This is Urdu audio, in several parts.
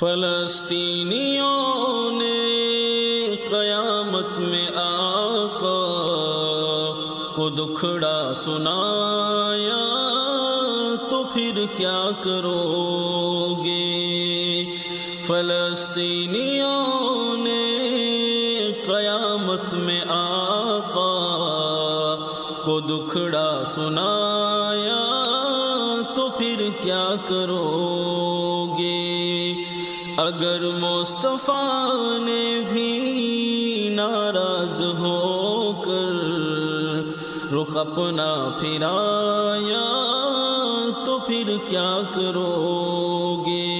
فلسطینیوں نے قیامت میں آقا کو دکھڑا سنایا تو پھر کیا کرو گے؟ فلسطینیوں نے قیامت میں آقا کو دکھڑا سنایا تو پھر کیا کرو گے؟ اگر مصطفیٰ نے بھی ناراض ہو کر رخ اپنا پھرایا تو پھر کیا کرو گے؟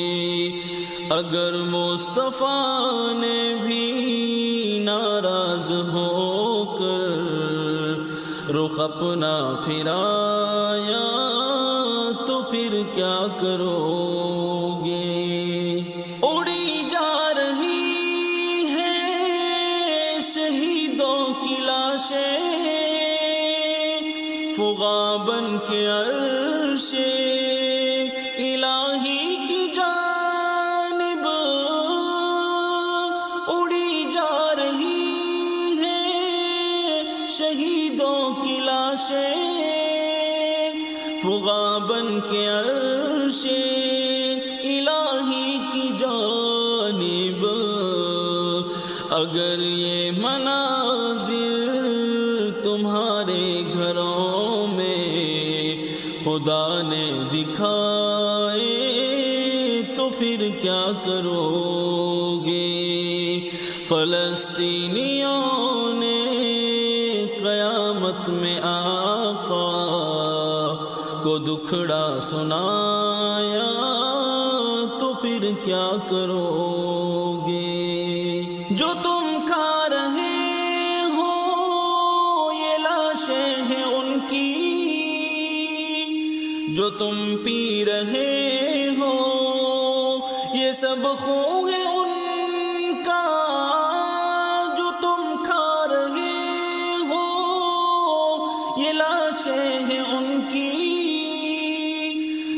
اگر مصطفیٰ نے بھی ناراض ہو کر رخ اپنا پھرایا تو پھر کیا کرو گے؟ اڑی جا رہی ہیں شہیدوں کی لاشیں فغاں بن کے عرش الہی کی جانب، اڑی جا رہی ہیں شہیدوں کی لاشیں فغاں بن کے عرش الہی کی جانب۔ اگر یہ مناظر تمہارے گھروں میں خدا نے دکھائے تو پھر کیا کرو گے؟ فلسطینیوں نے قیامت میں آقا کو دکھڑا سنایا تو پھر کیا کرو گے؟ جو تم کھا رہے ہو یہ لاشیں ہیں ان کی، جو تم پی رہے ہو یہ سب خون ہے ان کا، جو تم کھا رہے ہو یہ لاشیں ہیں ان کی،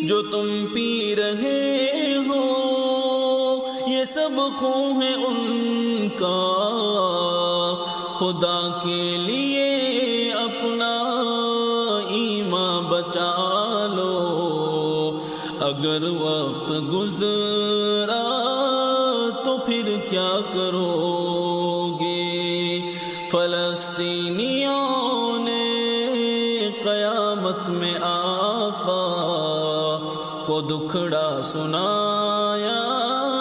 جو تم پی رہے ہو یہ سب خون ہے ان کا۔ خدا کے لیے اپنا ایمان بچا لو، اگر وقت گزرا تو پھر کیا کرو گے؟ فلسطینیوں نے قیامت میں آقا کو دکھڑا سنا